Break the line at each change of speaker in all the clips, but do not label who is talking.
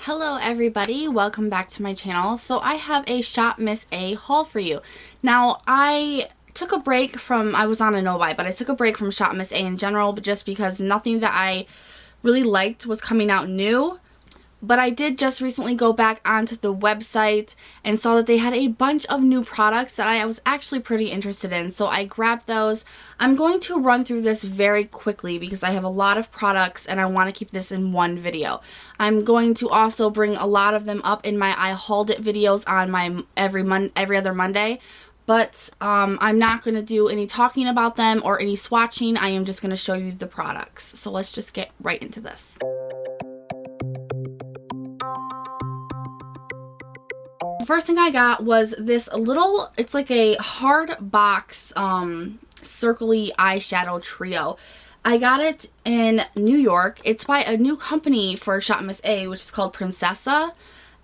Hello everybody, welcome back to my channel. So I have a ShopMissA haul for you. Now I took a break from, I was on a no-buy, but I took a break from ShopMissA in general just because nothing that I really liked was coming out new. But I did just recently go back onto the website and saw that they had a bunch of new products that I was actually pretty interested in. So I grabbed those. I'm going to run through this very quickly because I have a lot of products and I want to keep this in one video. I'm going to also bring a lot of them up in my I hauled it videos on my every other Monday. But I'm not going to do any talking about them or any swatching. I am just going to show you the products. So let's just get right into this. The first thing I got was this little, it's like a hard box circly eyeshadow trio. I got it in New York. It's by a new company for ShopMissA, which is called Princessa.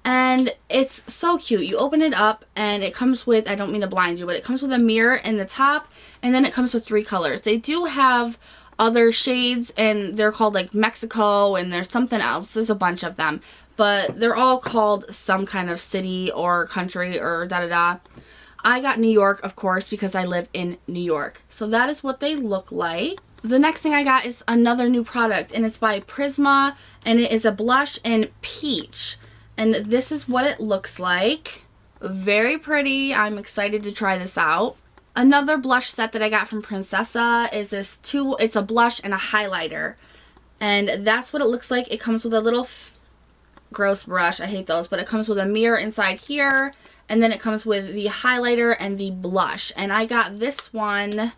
And it's so cute. You open it up and it comes with, I don't mean to blind you, but it comes with a mirror in the top and then it comes with 3 colors. They do have other shades and they're called like Mexico and there's something else. There's a bunch of them. But they're all called some kind of city or country or da-da-da. I got New York, of course, because I live in New York. So that is what they look like. The next thing I got is another new product, and it's by Prisma, and it is a blush in peach. And this is what it looks like. Very pretty. I'm excited to try this out. Another blush set that I got from Princessa is this it's a blush and a highlighter. And that's what it looks like. It comes with a little gross brush. I hate those, but it comes with a mirror inside here, and then it comes with the highlighter and the blush. And I got this one,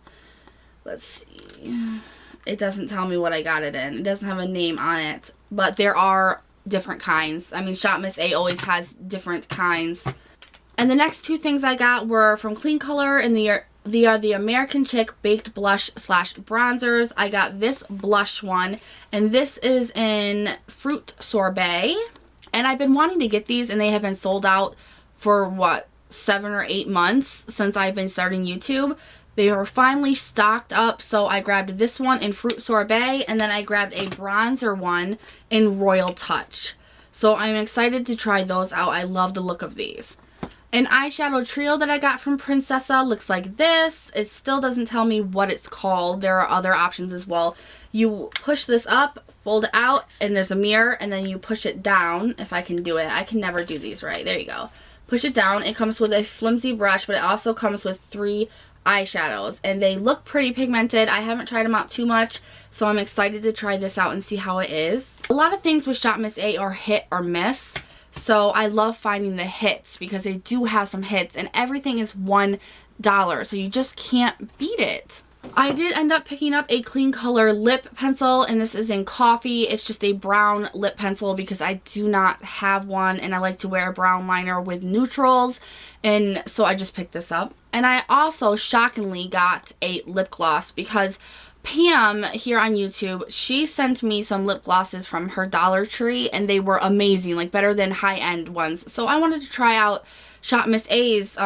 let's see, it doesn't tell me what I got it in. It doesn't have a name on it, but there are different kinds. I mean, ShopMissA always has different kinds. And the next 2 things I got were from Clean Color, and they are the American Chick Baked Blush / Bronzers. I got this blush one, and this is in Fruit Sorbet. And I've been wanting to get these, and they have been sold out for, what, 7 or 8 months since I've been starting YouTube. They are finally stocked up, so I grabbed this one in Fruit Sorbet, and then I grabbed a bronzer one in Royal Touch. So I'm excited to try those out. I love the look of these. An eyeshadow trio that I got from Princessa looks like this. It still doesn't tell me what it's called. There are other options as well. You push this up, fold it out, and there's a mirror, and then you push it down. If I can do it. I can never do these right. There you go. Push it down. It comes with a flimsy brush, but it also comes with 3 eyeshadows, and they look pretty pigmented. I haven't tried them out too much, so I'm excited to try this out and see how it is. A lot of things with ShopMissA are hit or miss. So I love finding the hits because they do have some hits, and everything is $1, so you just can't beat it. I did end up picking up a Clean Color lip pencil, and this is in coffee. It's just a brown lip pencil because I do not have one, and I like to wear a brown liner with neutrals, and so I just picked this up. And I also shockingly got a lip gloss because Pam here on YouTube, she sent me some lip glosses from her Dollar Tree, and they were amazing, like better than high-end ones. So I wanted to try out ShopMissA's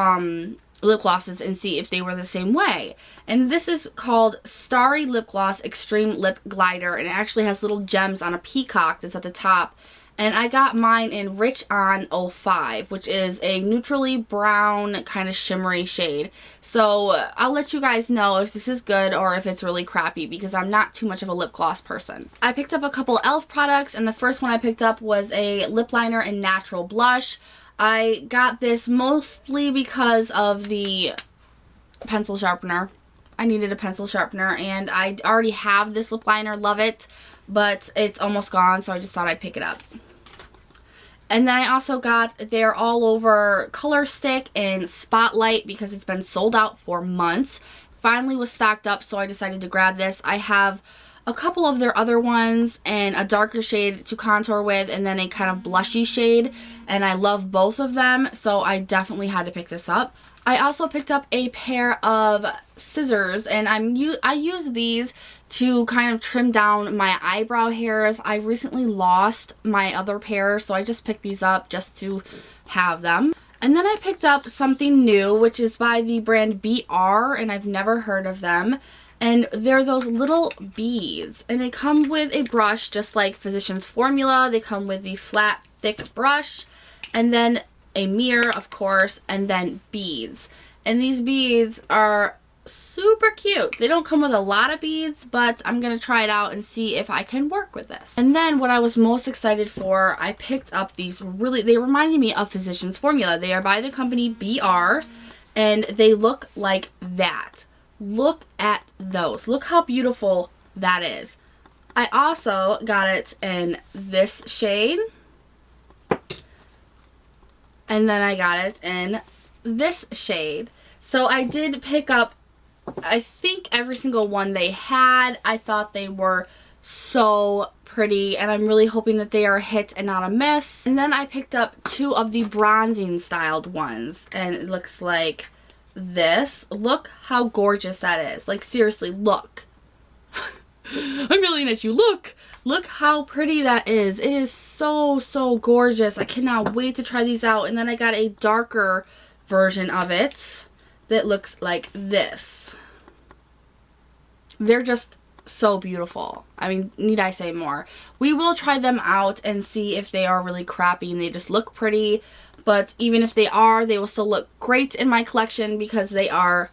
lip glosses and see if they were the same way. And this is called Starry Lip Gloss Extreme Lip Glider, and it actually has little gems on a peacock that's at the top. And I got mine in Rich On 05, which is a neutrally brown kind of shimmery shade. So I'll let you guys know if this is good or if it's really crappy because I'm not too much of a lip gloss person. I picked up a couple e.l.f. products, and the first one I picked up was a lip liner in Natural Blush. I got this mostly because of the pencil sharpener. I needed a pencil sharpener, and I already have this lip liner, love it, but it's almost gone, so I just thought I'd pick it up. And then I also got their all over color stick in Spotlight because it's been sold out for months. Finally was stocked up, so I decided to grab this. I have a couple of their other ones and a darker shade to contour with, and then a kind of blushy shade, and I love both of them, so I definitely had to pick this up. I also picked up a pair of scissors, and I use these to kind of trim down my eyebrow hairs. I recently lost my other pair, so I just picked these up just to have them. And then I picked up something new, which is by the brand BR, and I've never heard of them. And they're those little beads, and they come with a brush just like Physicians Formula. They come with the flat thick brush, and then a mirror, of course, and then beads. And these beads are super cute. They don't come with a lot of beads, but I'm gonna try it out and see if I can work with this. And then what I was most excited for, I picked up these they reminded me of Physicians Formula. They are by the company BR, and they look like that. Look at those. Look how beautiful that is. I also got it in this shade, and then I got it in this shade. So I did pick up, I think, every single one they had. I thought they were so pretty, and I'm really hoping that they are a hit and not a miss. And then I picked up 2 of the bronzing styled ones, and it looks like this. Look how gorgeous that is. Like, seriously, look. I'm yelling at you. Look how pretty that is. It is so, so gorgeous. I cannot wait to try these out. And then I got a darker version of it that looks like this. They're just so beautiful. I mean, need I say more? We will try them out and see if they are really crappy and they just look pretty. But even if they are, they will still look great in my collection because they are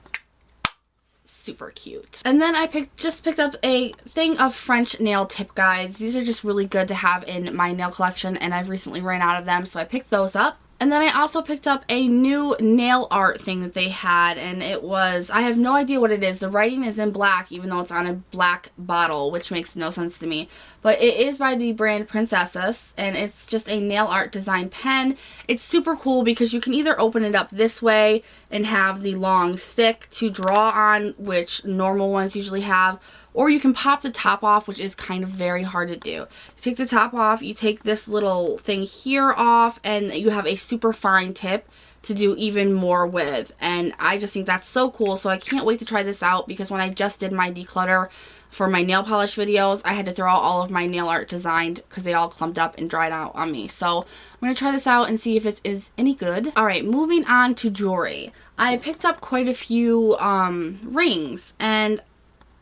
super cute. And then I just picked up a thing of French nail tip guides. These are just really good to have in my nail collection, and I've recently ran out of them, so I picked those up. And then I also picked up a new nail art thing that they had, and it was, I have no idea what it is. The writing is in black, even though it's on a black bottle, which makes no sense to me. But it is by the brand Princesses, and it's just a nail art design pen. It's super cool because you can either open it up this way and have the long stick to draw on, which normal ones usually have, or you can pop the top off, which is kind of very hard to do. You take the top off, you take this little thing here off, and you have a super fine tip to do even more with. And I just think that's so cool, so I can't wait to try this out because when I just did my declutter for my nail polish videos, I had to throw out all of my nail art designed because they all clumped up and dried out on me. So I'm going to try this out and see if it is any good. Alright, moving on to jewelry. I picked up quite a few rings, and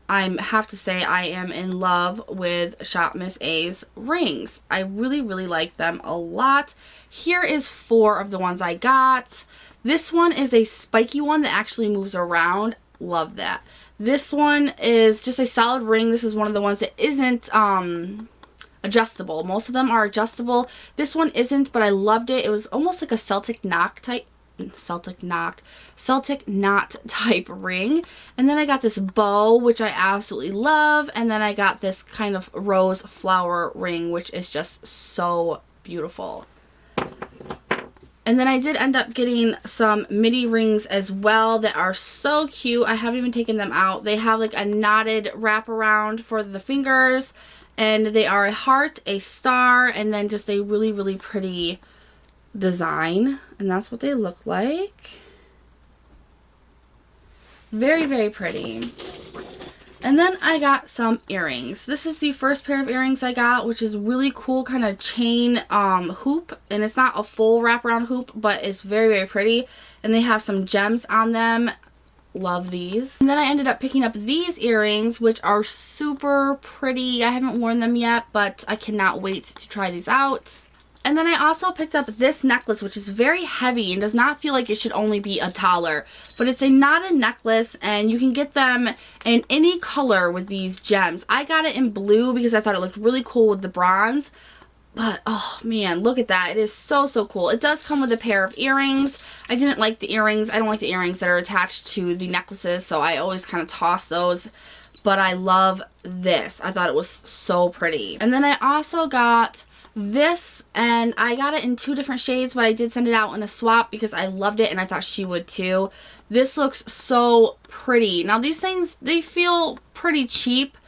I have to say I am in love with ShopMissA's rings. I really, really like them a lot. Here is 4 of the ones I got. This one is a spiky one that actually moves around. Love that. This one is just a solid ring. This is one of the ones that isn't adjustable. Most of them are adjustable. This one isn't, but I loved it. It was almost like a Celtic knot type ring. And then I got this bow, which I absolutely love, and then I got this kind of rose flower ring, which is just so beautiful. And then I did end up getting some midi rings as well that are so cute. I haven't even taken them out. They have like a knotted wraparound for the fingers, and they are a heart, a star, and then just a really, really pretty design. And that's what they look like. Very, very pretty. And then I got some earrings. This is the first pair of earrings I got, which is really cool, kind of chain hoop. And it's not a full wraparound hoop, but it's very, very pretty. And they have some gems on them. Love these. And then I ended up picking up these earrings, which are super pretty. I haven't worn them yet, but I cannot wait to try these out. And then I also picked up this necklace, which is very heavy and does not feel like it should only be $1. But it's a knotted necklace, and you can get them in any color with these gems. I got it in blue because I thought it looked really cool with the bronze. But, oh man, look at that. It is so, so cool. It does come with a pair of earrings. I didn't like the earrings. I don't like the earrings that are attached to the necklaces, so I always kind of toss those. But I love this. I thought it was so pretty. And then I also got this, and I got it in 2 different shades, but I did send it out in a swap because I loved it and I thought she would too. This looks so pretty. Now these things, they feel pretty cheap,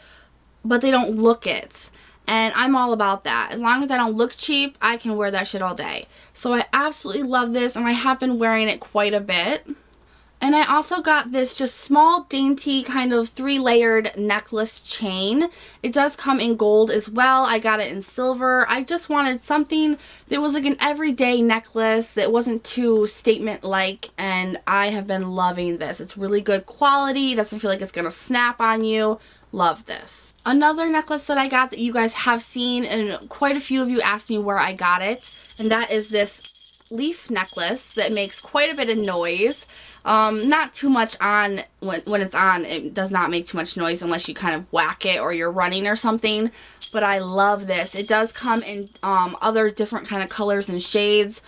but they don't look it. And I'm all about that. As long as I don't look cheap, I can wear that shit all day. So I absolutely love this, and I have been wearing it quite a bit. And I also got this just small, dainty, kind of 3-layered necklace chain. It does come in gold as well. I got it in silver. I just wanted something that was like an everyday necklace that wasn't too statement-like, and I have been loving this. It's really good quality. It doesn't feel like it's going to snap on you. love this. Another necklace that I got that you guys have seen, and quite a few of you asked me where I got it, and that is this leaf necklace that makes quite a bit of noise. Not too much on, when it's on, it does not make too much noise unless you kind of whack it or you're running or something, but I love this. It does come in other different kind of colors and shades.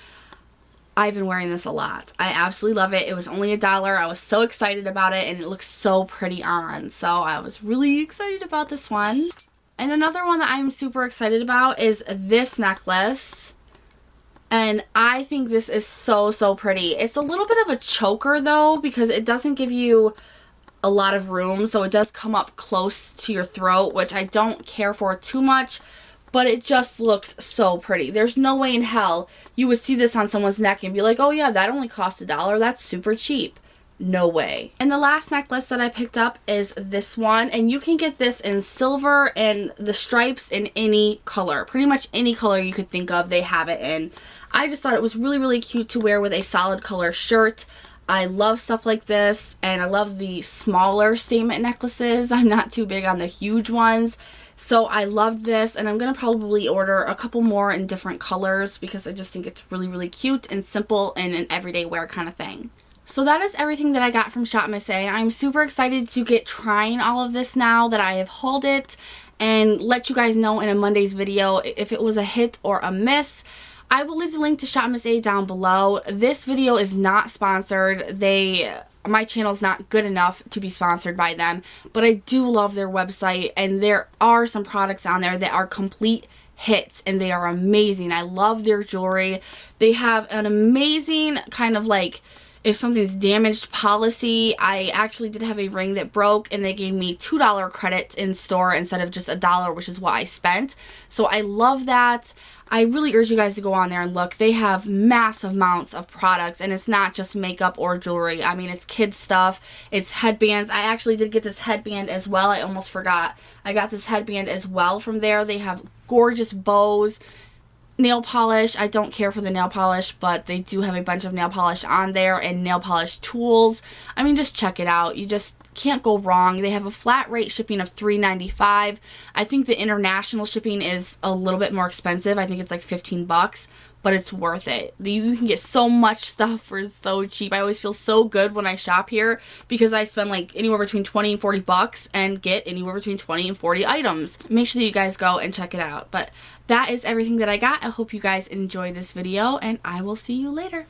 I've been wearing this a lot. I absolutely love it. It was only $1. I was so excited about it, and it looks so pretty on. So I was really excited about this one. And another one that I'm super excited about is this necklace. And I think this is so, so pretty. It's a little bit of a choker though, because it doesn't give you a lot of room. So it does come up close to your throat, which I don't care for too much. But it just looks so pretty. There's no way in hell you would see this on someone's neck and be like, oh yeah, that only cost $1. That's super cheap. No way. And the last necklace that I picked up is this one. And you can get this in silver and the stripes in any color. Pretty much any color you could think of, they have it in. I just thought it was really, really cute to wear with a solid color shirt. I love stuff like this. And I love the smaller statement necklaces. I'm not too big on the huge ones. So I loved this, and I'm going to probably order a couple more in different colors because I just think it's really, really cute and simple and an everyday wear kind of thing. So that is everything that I got from ShopMissA. I'm super excited to get trying all of this now that I have hauled it and let you guys know in a Monday's video if it was a hit or a miss. I will leave the link to ShopMissA down below. This video is not sponsored. My channel is not good enough to be sponsored by them, but I do love their website, and there are some products on there that are complete hits, and they are amazing. I love their jewelry. They have an amazing kind of like, if something's damaged policy. I actually did have a ring that broke, and they gave me $2 credit in store instead of just $1, which is what I spent. So I love that. I really urge you guys to go on there and look. They have massive amounts of products, and it's not just makeup or jewelry. I mean, it's kids stuff, it's headbands. I actually did get this headband as well. I almost forgot. I got this headband as well from there. They have gorgeous bows, nail polish. I don't care for the nail polish, but they do have a bunch of nail polish on there and nail polish tools. I mean, just check it out. You just can't go wrong. They have a flat rate shipping of $3.95. I think the international shipping is a little bit more expensive. I think it's like 15 bucks, but it's worth it. You can get so much stuff for so cheap. I always feel so good when I shop here because I spend like anywhere between 20 and 40 bucks and get anywhere between 20 and 40 items. Make sure that you guys go and check it out. But that is everything that I got. I hope you guys enjoyed this video, and I will see you later.